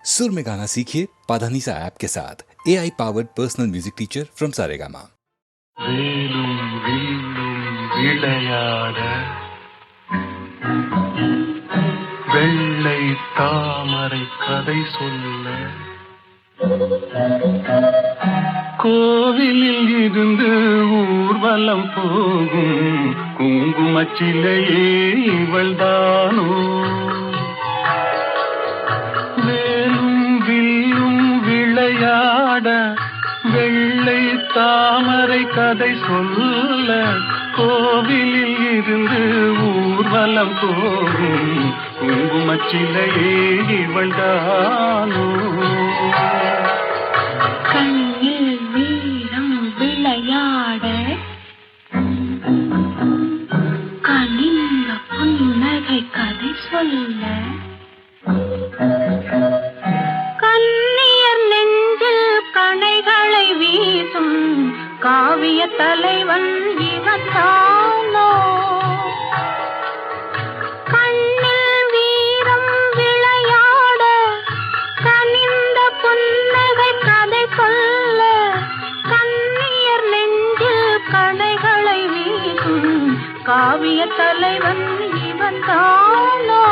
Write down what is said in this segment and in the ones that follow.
सुर में गाना सीखिए पाधानीसा ऐप के साथ AI powered personal music teacher from Saregama. வேலும் வில்லும் விளையாட வெள்ளை தாமரை கதை சொல்ல கோவிலில் இருந்து ஊர்வலம் போகும் குங்குமச்சிலையே இவள்தானோ. வேலும் வில்லும் விளையாட வெள்ளை தாமரை கதை சொல்ல கோவிலில் இருந்து ஊர்வலம் போகும் குங்குமச்சிலையே இவள்தானோ. கண்ணில் வீரம் விளையாட கனிந்த புன்னகை கதை சொல்ல கண்ணியர் நெஞ்சில் கணைகளை வீசும் காவிய தலைவன் இவன் தானோ. கண்ணில் வீரம் விளையாட கனிந்த புன்னகை கதை சொல்ல கண்ணியர் நெஞ்சில் கணைகளை வீசும் காவிய தலைவன் இவன் தானோ.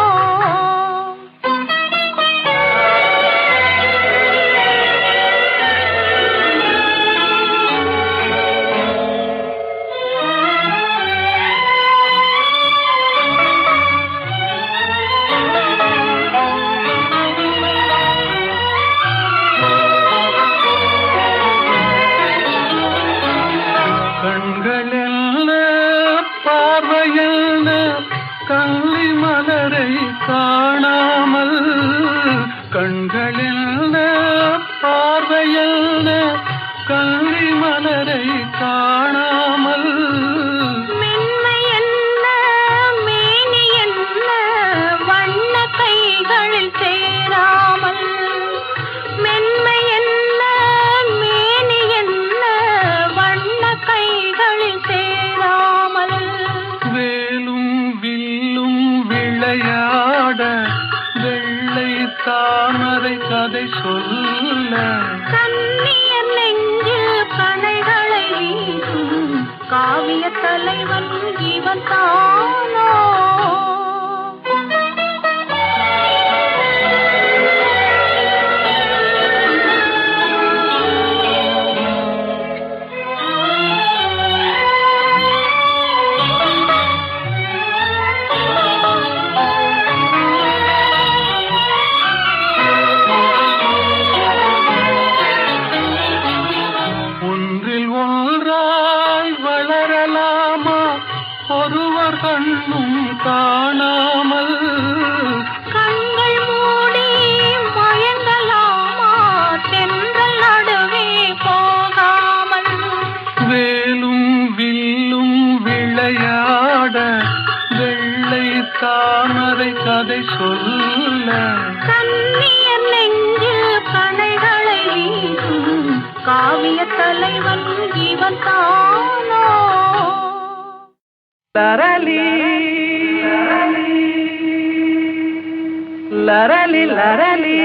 கள்ளி மலரை காணாமல் கண்களில் பார்வையில் கள்ளி மலரை காணாமல் மென்மை என்ன மேனி என்ன வண்ண கைகளில் சேராமல் மென்மை என்ன மேனி என்ன வண்ண கைகளில் சேராமல் வேலும் வில்லும் விளையாட வெள்ளை தாமரை கதை சொல்ல கண்ணியர் நெஞ்சில் கணைகளை வீசும் காவிய தலைவன் இவன் தானோ. ஒருவர் கண்ணும் காணாமல் கண்கள் மூடி மயங்கலாமா தென்றல் நடுவே போகாமல் வேலும் வில்லும் விளையாட வெள்ளை தாமரை கதை சொல்ல கண்ணியர் நெஞ்சில் கணைகளை வீசும் காவிய தலைவன் இவன் தானோ. லரலி லரலி லரலி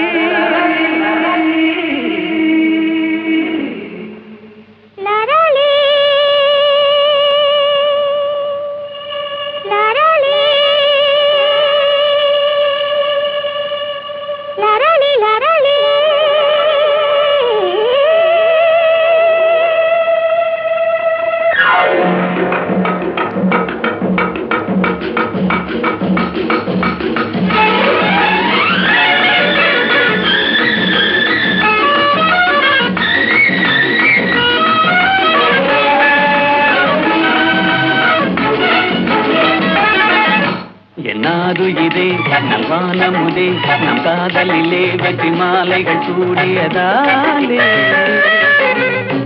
என்னாது இதே நல்வானமுதே நம் காதலிலே வெற்றி மாலைகள் சூடியதாலே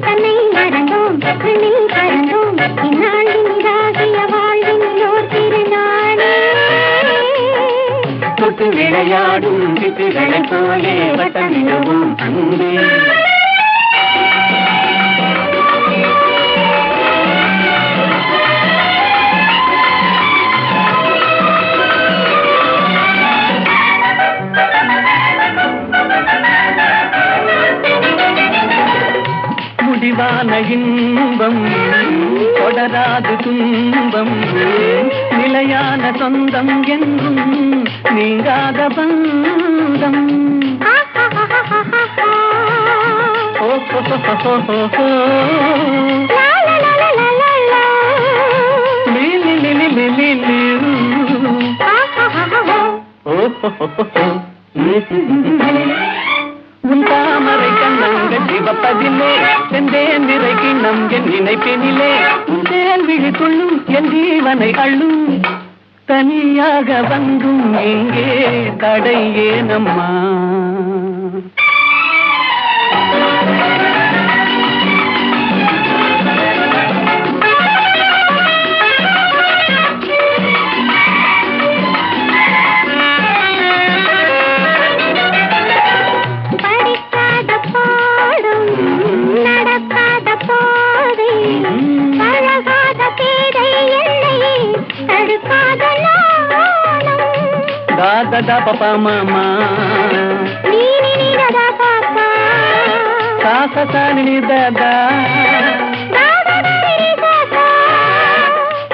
தன்னை மறந்தோம் கண்ணில் கறந்தோம் இந்நாளின் இதாகிய வாழ்வினோர் திருநாளே. தொட்டு விளையாடும் சிட்டுகளைப் போலே வட்டமிடுவோம் அன்பே. தொலைவான இன்பம் தொடராது துன்பம் நிலையான சொந்தம் என்றும் நீங்காத பந்தம் உன் தாமரை கண்ணங்கள் சிவப்பதிலே செந்தேன் நிறை கிண்ணம் என் நினைப்பினிலே உன் தேன் விழி கொள்ளும் என் ஜீவனை அள்ளும் தனியாக வந்தும் இங்கே தடை ஏனம்மா da papa mama ni ni da papa sa sa sa ni da da da da ni da da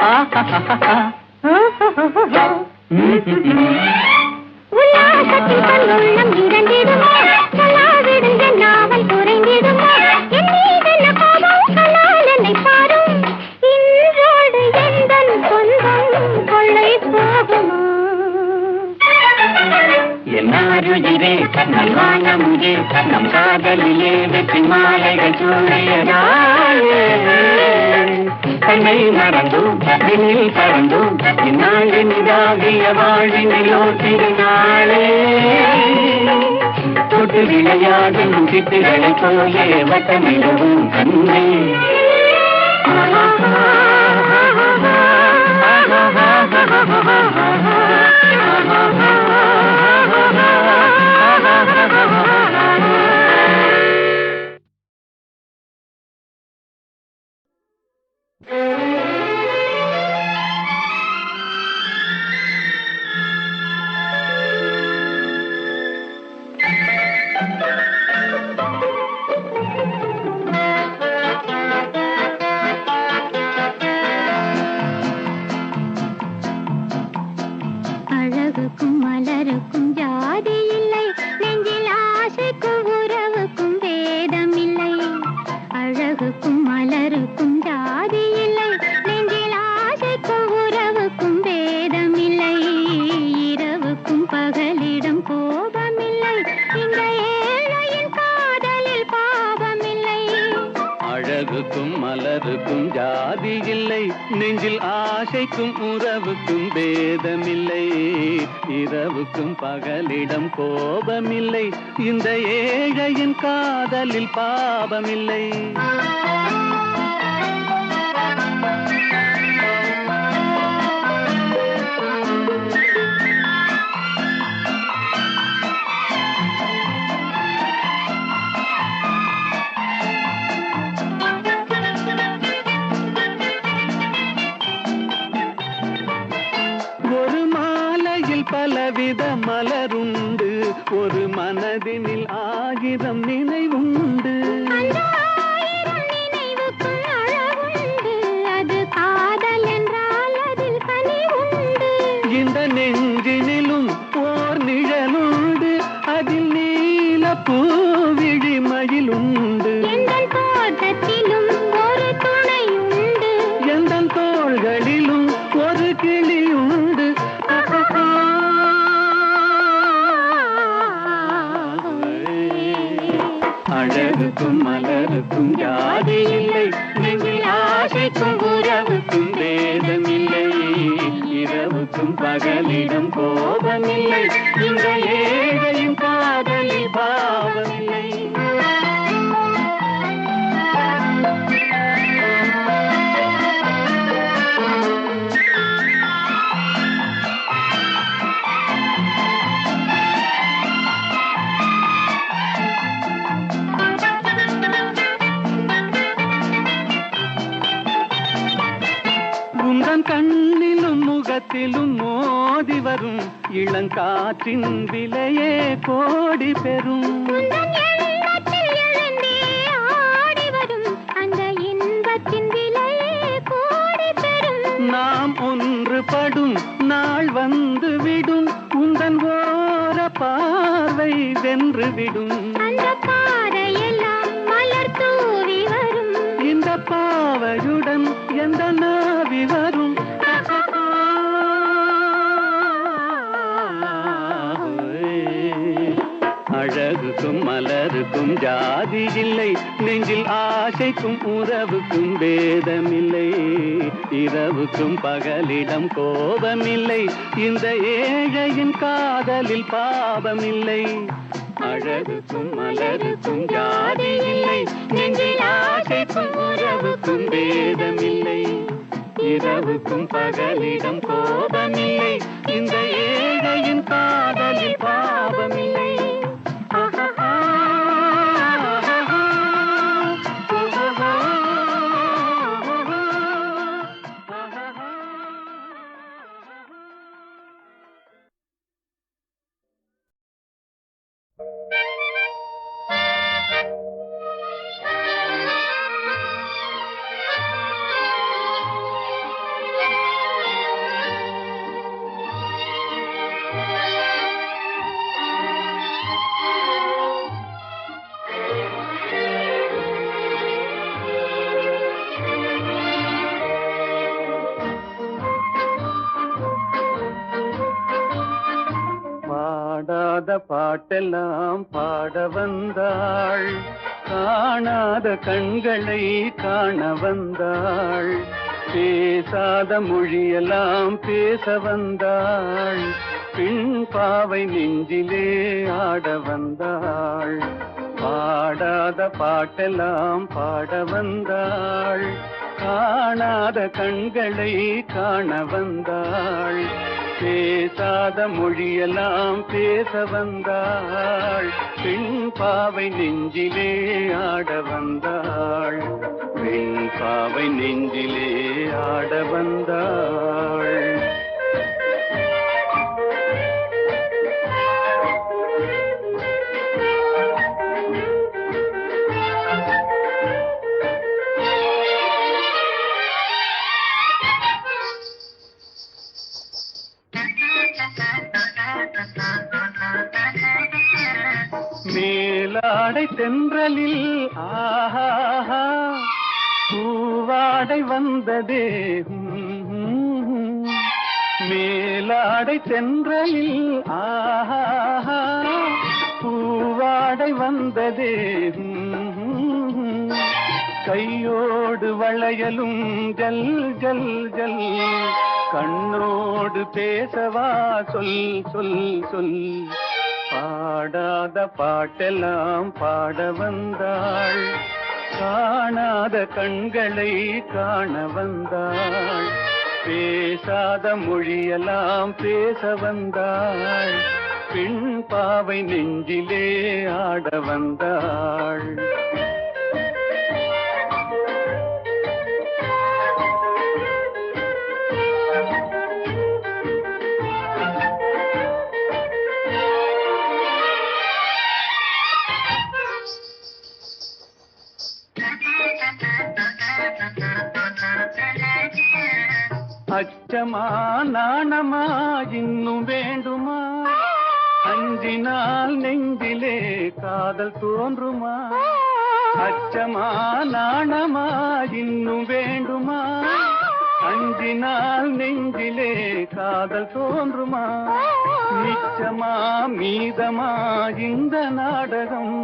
ah ha ha ha உல்லாசத்தில் கண்ணுள்ளம் இரண்டிடுமோ சொல்லாவிடும் என் நாவல் குறைந்திடுமோ என் மீதென்ன கோபம் சொன்னால் என்னை பாரும் இன்றோடு எந்தன் சொந்தம் கொள்ளை போகுமா என்னாருயிரே நல்வான முகே நம் காதலிலே வெற்றி மாலைகள் சூழியதாயே தன்னை மறந்தும் விண்ணில் பறந்தும் இந்நாளின் இதாகிய வாழ்வினிலோ திருநாளே தொட்டு விளையாடும் சிட்டுகளை போலே வட்டமிடவும் கண்ணே அழகுக்கும் மலருக்கும் ஜாதி இல்லை நெஞ்சில் ஆசைக்கும் உறவுக்கும் வேதம் இல்லை அழகுக்கும் மலருக்கும் ஜாதி இல்லை நெஞ்சில் ஆசைக்கும் உறவுக்கும் வேதம் இல்லை இரவுக்கும் பகலிடம் கோபம் இல்லை இந்த ஏழையின் காதலில் பாவம் இல்லை அழகுக்கும் மலருக்கும் ஜாதி இல்லை நெஞ்சில் ஆசைக்கும் உறவுக்கும் பேதமில்லை இரவுக்கும் பகலிடம் கோபமில்லை இந்த ஏழையின் காதலில் பாவமில்லை பலவித மலருண்டு ஒரு மனதினில் 1000 நினைவுண்டு அது காதல் என்றால் அதில் கனிவுண்டு இந்த நெஞ்சினிலும் ஓர் நிழலுண்டு அதில் நீல பூவிழி மயிலுண்டு எங்கள் தோட்டத்திலும் ஒரு துணையுண்டு எந்தன் தோள்களிலும் ஒரு கிளியுண்டு அழகுக்கும் மலருக்கும் ஜாதி இல்லை நெஞ்சில் ஆசைக்கும் உறவுக்கும் வேதமில்லை இரவுக்கும் பகலிடம் கோபமில்லை இந்த ஏழையும் காதலில் பாவமில்லை கண்ணிலும் முகத்திலும் மோதி வரும் இளங்காற்றின் விலையே கோடி பெறும் வென்றுவிடும். அந்த பாறையெல்லாம் மலர் தூவி வரும். இந்த பாவையுடன் எந்த நாவி வரும். அழகுக்கும் மலருக்கும் ஜாதி இல்லை, நெஞ்சில் ஆசைக்கும் உறவுக்கும் பேதமில்லை. இரவுக்கும் பகலிடம் கோபமில்லை, இந்த ஏழையின் காதலில் பாவமில்லை. அழகுக்கும் மலருக்கும் ஜாதி இல்லை, நெஞ்சில் ஆசைக்கும் உறவுக்கும் பேதமில்லை. இரவுக்கும் பகலிடம் கோபமில்லை, இந்த ஏழையின் காதலில் பாவமில்லை. பாடாத பாட்டெல்லாம் பாட வந்தாள், காணாத கண்களை காண வந்தாள். பேசாத மொழியெல்லாம் பேச வந்தாள், பெண் பாவை நெஞ்சிலே ஆட வந்தாள். பாடாத பாட்டெல்லாம் பாட வந்தாள், காணாத கண்களை காண வந்தாள். பேசாத மொழியெல்லாம் பேச வந்தாள், பெண் பாவை நெஞ்சிலே ஆட வந்தாள். பெண் பாவை நெஞ்சிலே ஆட வந்தாள். மேலாடை தென்றலில் ஆஹா பூவாடை வந்ததே. மேலாடை தென்றலில் ஆஹா பூவாடை வந்ததே. கையோடு வளையலும் ஜல் ஜல் ஜல், கண்ணோடு பேசவா சொல் சொல் சொல். பாடாத பாட்டெல்லாம் பாட வந்தாள், காணாத கண்களை காண வந்தாள். பேசாத மொழியெல்லாம் பேச வந்தாள், பெண் பாவை நெஞ்சிலே ஆட வந்தாள். அச்சமா நாணமா இன்னும் வேண்டுமா, அஞ்சினால் நெஞ்சிலே காதல் தோன்றுமா. அச்சமா நாணமா இன்னும் வேண்டுமா, அஞ்சினால் நெஞ்சிலே காதல் தோன்றுமா. நிச்சமா மீதமா இந்த நாடகம்,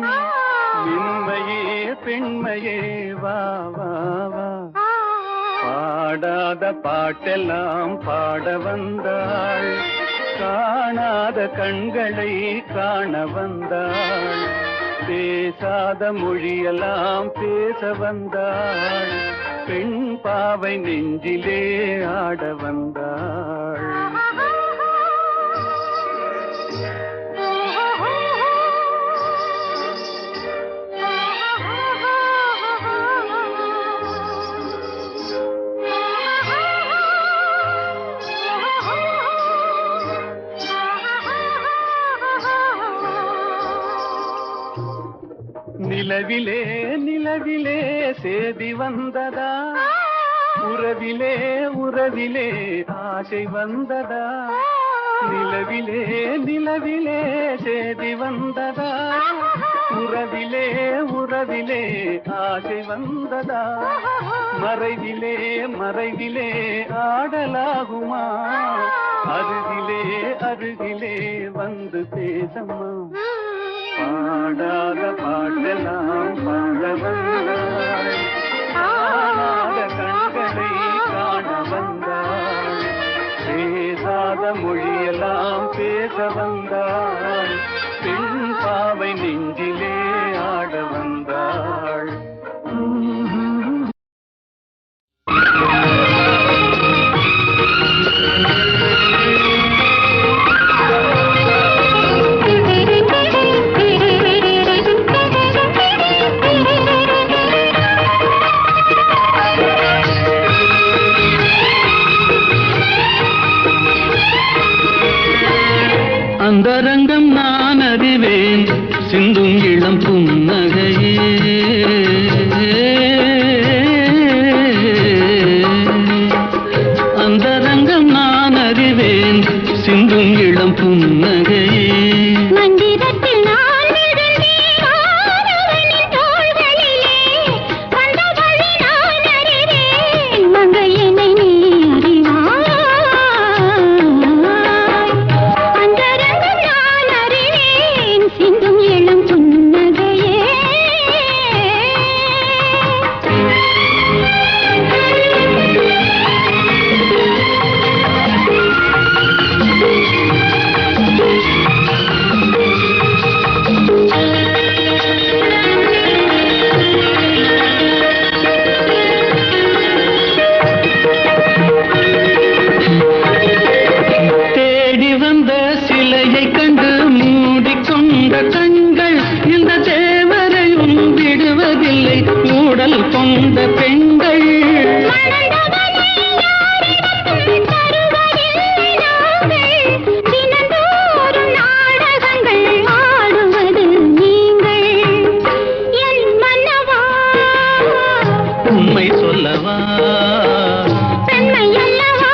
மென்மையே பெண்மையே வா வா வா. பாடாத பாட்டெல்லாம் பாட வந்தாள், காணாத கண்களை காண வந்தாள். பேசாத மொழியெல்லாம் பேச வந்தாள், பெண் பாவை நெஞ்சிலே ஆட வந்தாள். நிலவிலே நிலவிலே சேதி வந்ததா, உறவிலே உறவிலே ஆசை வந்ததா. நிலவிலே நிலவிலே தேதி வந்ததா, உறவிலே உறவிலே ஆசை வந்ததா, மறைவிலே மறைவிலே ஆடலாகுமா, அருகிலே அருகிலே வந்து பேசம்மா. பாடாத பாட்டெல்லாம் பாட வந்தாள், காணாத கண்களை காண வந்தாள், பேசாத மொழியெல்லாம் பேச வந்தாள், பெண் பாவை நெஞ்சிலே ஆட வந்தாள். அந்தரங்கம் நான் அறிவேன் சிந்தும் இளம் புன்னகையே, அந்தரங்கம் நான் அறிவேன் சிந்தும் இளம் புன்னகையே. மந்திரத்தில் நான் விழுந்தேன் ஆடவனின் தோள்களிலே, வந்த வழி நான் அறிவேன் மங்கையனை நீ அறிவாய். அந்தரங்கம் நான் அறிவேன் சிந்தும் இளம் புன்னகையே. தேடி வந்த சிலையை கண்டு மூடிக்கொண்ட கண்கள் இந்த தேவரையும் விடுவதில்லை, ஊடல் கொண்ட பெண்கள். மணந்தவனை யாரிடமும் தருவதில்லை நாங்கள், தினந்தோறும் நாடகங்கள் ஆடுவது நீங்கள். என் மன்னவா உண்மை சொல்லவா, பெண்மை அல்லவா,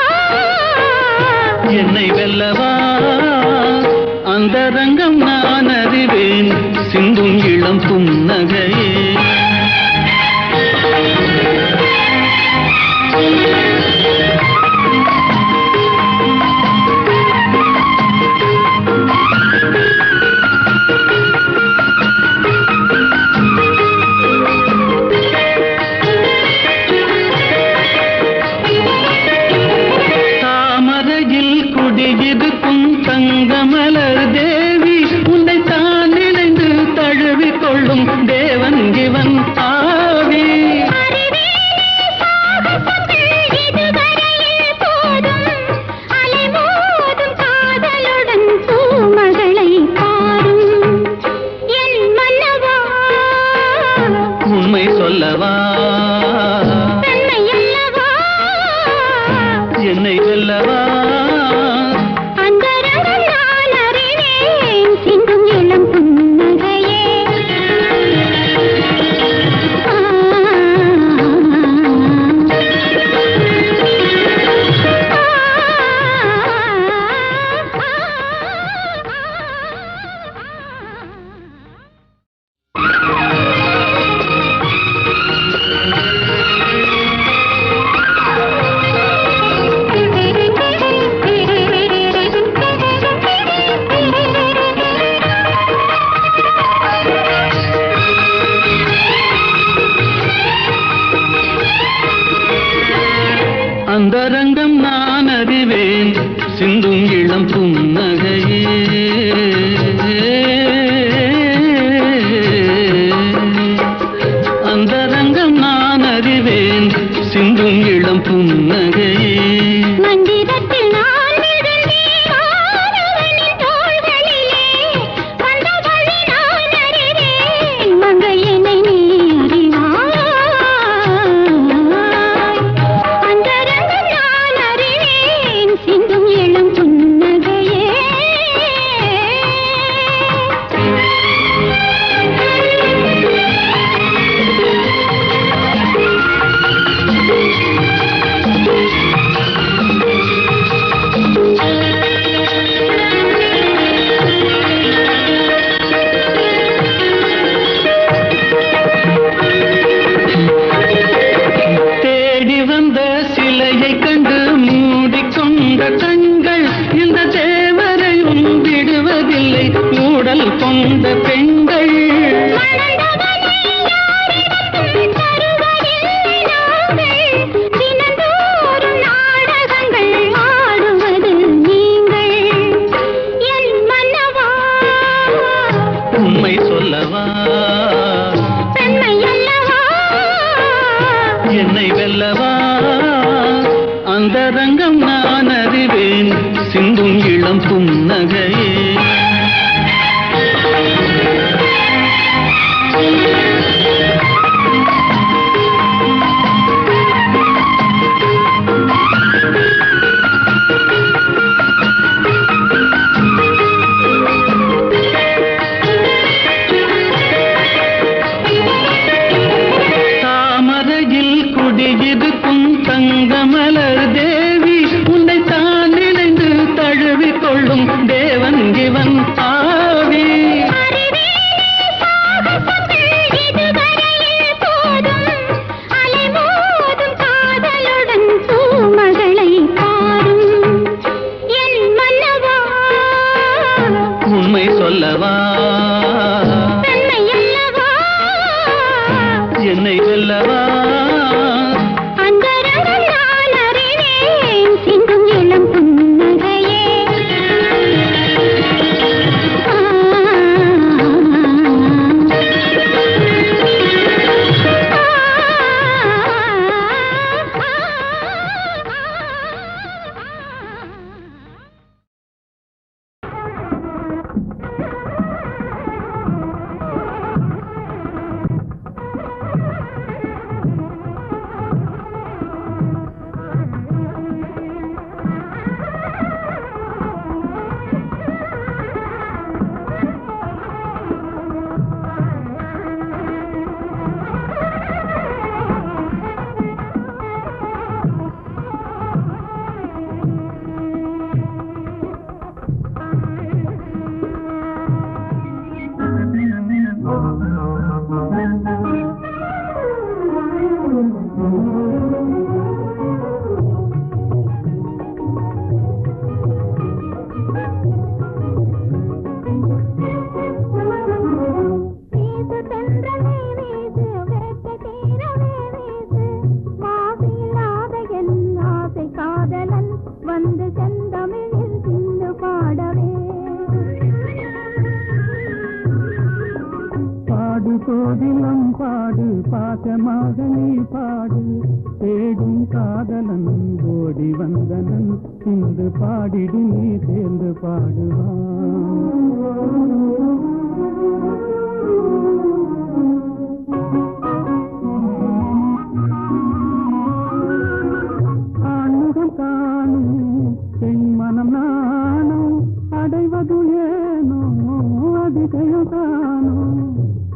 என்னை வெல்லவா, அந்தரங்கம் நான் அறிவேன் சிந்தும் இளம் புன்னகையே. தாமரையில் குடியிருக்கும் தங்கமலர் தேவி, உன்னை தான் நினைந்து தழுவிக் கொள்ளும் தேவன் இவன் ஆவி. அறிவேனே சாகசங்கள் இதுவரையில் போதும், அலைமோதும் காதலுடன் பூமகளை பாரும். என் மன்னவா உண்மை சொல்லவா, பெண்மை அல்லவா, என்னை வெல்லவா, அந்தரங்கம் நான் அறிவேன் சிந்தும் இளம் புன்னகையே. வந்து செந்தமிழில் சிந்து பாடவே பாடு கோதிலம் பாடு பாசமாக நீ பாடு தேடும் காதலன் ஓடி வந்தனன் சிந்து பாடிடு நீ சேர்ந்து பாடுவான் மனம் நானும் அடைவது ஏனோ அதிசயம் காணும்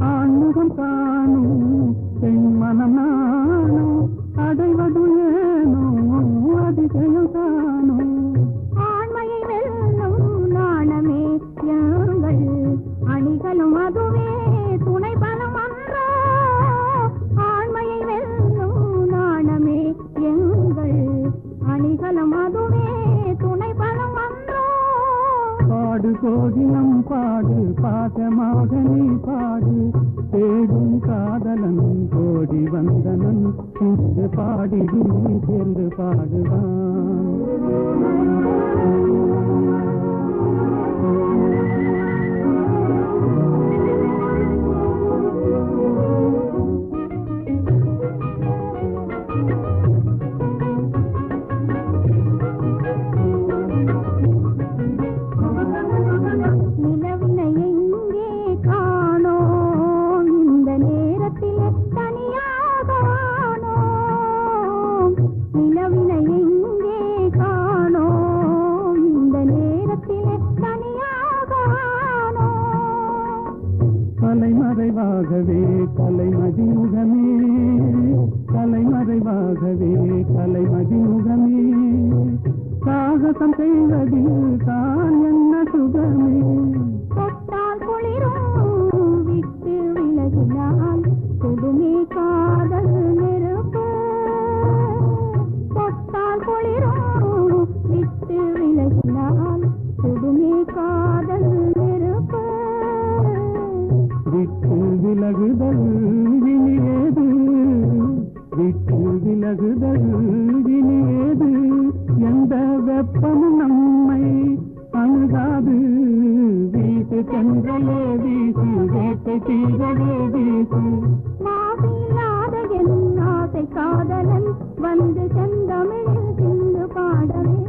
ஆண்முகம் காணும் பெண் மனம் நானும் அடைவது ஏனோ அதிசயம் காணும் ஆண்மையை வெல்லும் நாணமே யாங்கள் அணிகளும் அதுவே துணை பலம் அன்றோ ஆண்மையை வெல்லும் நாணமே எங்கள் அணிகளும் அதுவே பாடு கோதிலம் பாடு பாசமாக நீ பாடு தேடும் காதலன் கோடி வந்தனன் சிந்து பாடிடு நீ சேர்ந்து பாடுவான் கலைமறைவாகவே கலைமதிமுகமே கலைமறைவாகவே கலைமதிமுகமே சாகசம் செய்வதில் தான் என்ன சுகமே தொட்டால் குளிரும் விட்டு விலகினால் கொடுமே காதல் நெருப்பு தொட்டால் குளிரும் விட்டு விலகினால் கொடுமே காதல் நெருப்பு விட்டு விலகுதல் வினியேது விட்டு விலகுதல் வினியேது எந்த வெப்பமும் நம்மை அணுகாது வீட்டு சென்றலே வீசு வேட்டை தீரவே வீசு மாசில்லாத என் ஆசை காதலன் வந்து செந்தமிழில் சிந்து பாடவே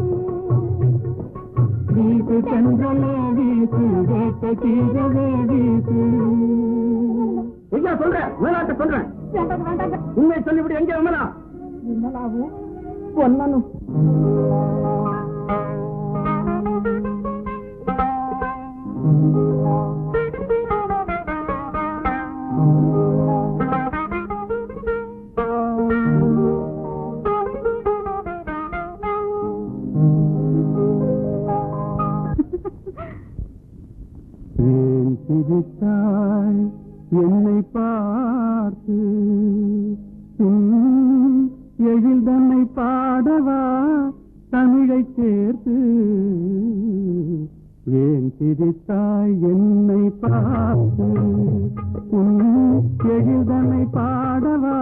வீட்டு சென்றலே வீசு வேட்டை தீரவே வீசு சொல்றேன் மேலாட்ட சொல்றேன் உண்மை சொல்லிவிட்டு எங்கே விமலா விமலாவும் பொன்னனும் சிரித்தாய் என்னை பார்த்து எழில் தன்னை பாடவா தமிழை சேர்த்து ஏன் சிரித்தாய் என்னை பார்த்து எழில் தன்னை பாடவா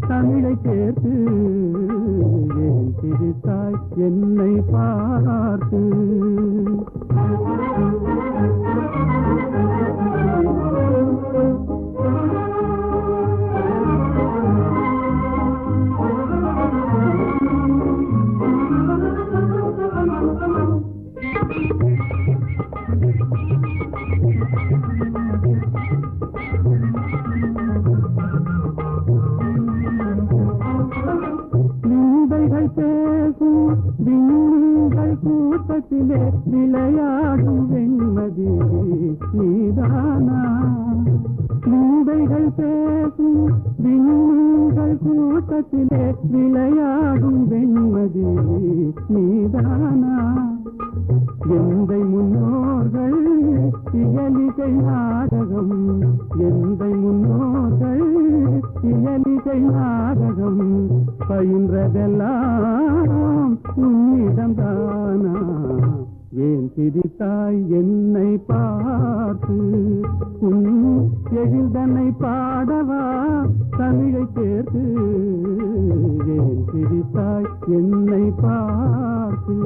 தமிழை சேர்த்து ஏன் சிரித்தாய் என்னை பார்த்து பேசும் விண்மீன்கள் கூட்டத்திலே விளையாடும் வெண்மதி நீதானா நீதைகள் பேசும் விண்மீன்கள் கூட்டத்திலே விளையாடும் வெண்மதி நீதானா எந்தை முன்னோர்கள் இயலிகை நாடகம், எந்தை முன்னோர்கள் இயலிகை நாடகம் பயின்றதெல்லாம் உன்னிடம்தானா? ஏன் சிரித்தாய் என்னை பார்த்து? உன் எழில்தனை பாடவா தமிழை சேர்த்து? ஏன் சிரித்தாய் என்னை பார்த்து?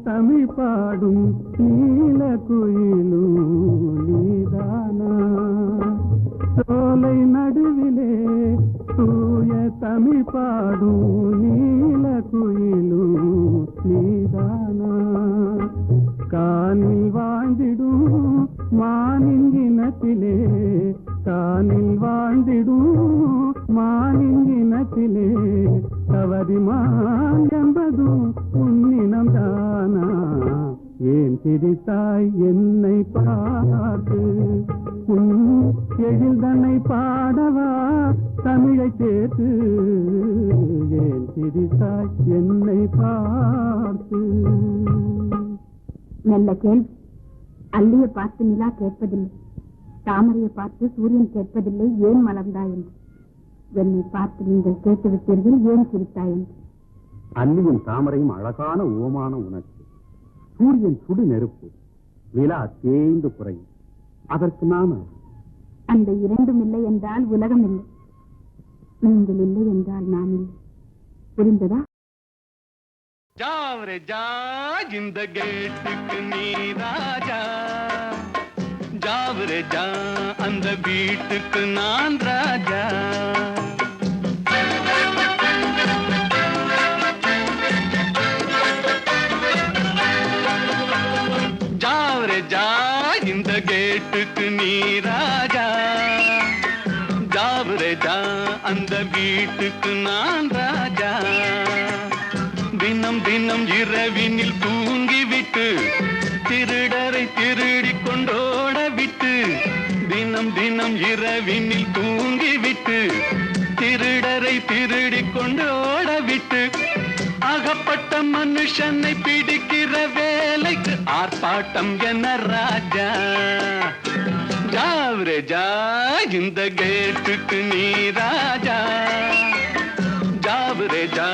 தமிழ் பாடும் நீல குயிலும் நீதானா? சோலை நடுவிலே தூய தமிழ் பாடும் நீல குயிலும் நீதானா? காணில் வாழ்ந்திடும் மானின் இனத்திலே, காணில் வாழ்ந்திடும் மானின் இனத்திலே தவறிமான் என்பதும் உன்னினம் தானா? ஏன் சிரித்தாய் என்னை பார்த்து? உன் எழில்தனை பாடவா தமிழை சேர்த்து? ஏன் சிரித்தாய் என்னை பார்த்து? நல்ல கேள்வி. அல்லிய பார்த்து நிலா கேட்பதில்லை, தாமரையை பார்த்து சூரியன் கேட்பதில்லை ஏன் மலர்ந்தாய் என்று. என்னை பார்த்து நீங்கள் கேட்டுவிட்டீர்கள் ஏன் சிரித்தாய் என்று. அல்லியும் தாமரையும் அழகான ஓமான உணர்ச்சி. சூரியன் சுடு நெருப்பு, நிலா தேய்ந்து குறையும். அதற்கு நாம அந்த இரண்டும் இல்லை என்றால் உலகம் இல்லை. நீங்கள் இல்லை என்றால் நான் இல்லை. புரிந்ததா? ஜாவரே ஜா இந்த கேட்டுக்கு நீ ராஜா, ஜாவரே ஜா அந்த வீட்டுக்கு நான் ராஜா. ஜாவரே ஜா இந்த கேட்டுக்கு நீ ராஜா, ஜாவரே ஜா அந்த வீட்டுக்கு நான் ராஜா. தினம் தினம் இரவினில் தூங்கிவிட்டு திருடரை திருடி கொண்டோட விட்டு, தினம் தினம் இரவினில் தூங்கிவிட்டு திருடரை திருடி கொண்டோட விட்டு, அகப்பட்ட மனுஷனை பிடிக்கிற வேலைக்கு ஆர்ப்பாட்டம் என ராஜா. ஜாவரே ஜா இந்த கேட்டுக்கு நீ ராஜா, ஜாவரே ஜா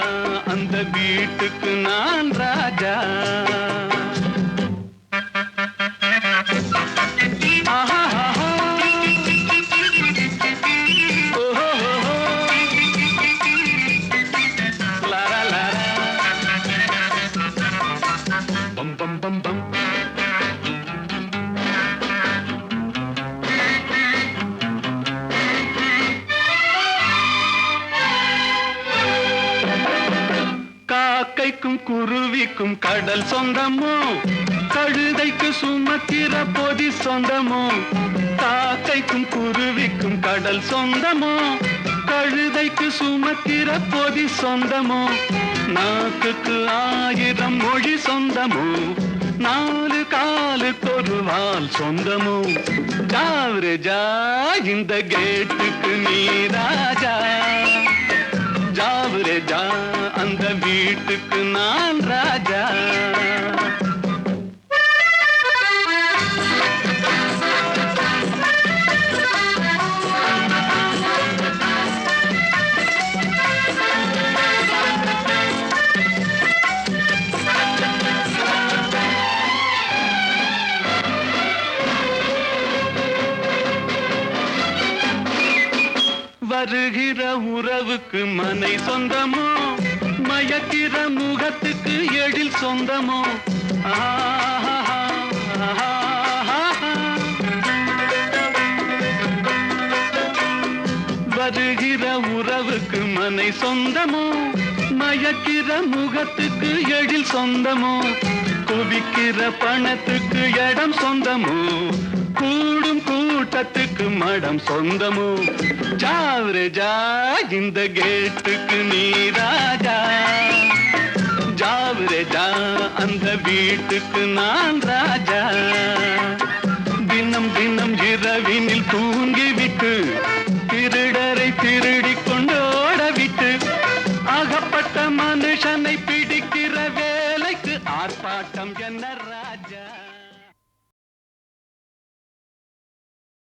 அந்த வீட்டுக்கு நான் ராஜா. பம் பம் பம். காக்கைக்கும் குருவிக்கும் கடல் சொந்தமோ, கழுதைக்கு சுமக்கிற பொதி சொந்தமோ? காக்கைக்கும் குருவிக்கும் கடல் சொந்தமோ, கழுதைக்கு சுமக்கிற பொதி சொந்தமோ? நாக்குக்கு 1000 மொழி சொந்தமோ, 4 காலுக்கு ஒரு வால் சொந்தமோ? ஜாவரே ஜா இந்த கேட்டுக்கு நீ ராஜா, ஜாவரே ஜா அந்த வீட்டுக்கு நான் ராஜா. வருகிற உறவுக்கு மனை சொந்தமோ, மயக்கிற முகத்துக்கு எழில் சொந்தமோ? வருகிற உறவுக்கு மனை சொந்தமோ, மயக்கிற முகத்துக்கு எழில் சொந்தமோ, குவிக்கிற பணத்துக்கு இடம் சொந்தமோ, கூடும் கூட்டத்துக்கு மடம் சொந்தமோ, ஜாவரே ஜா இந்த கேட்டுக்கு நீ ராஜா, ஜாவரே ஜா அந்த வீட்டுக்கு நான் ராஜா. தினம் தினம் இரவினில் தூங்கிவிட்டு திருடரை திருடிக் கொண்டோட விட்டு அகப்பட்ட மனுஷனை பிடிக்கிற வேலைக்கு ஆர்ப்பாட்டம் என்ன ராஜா.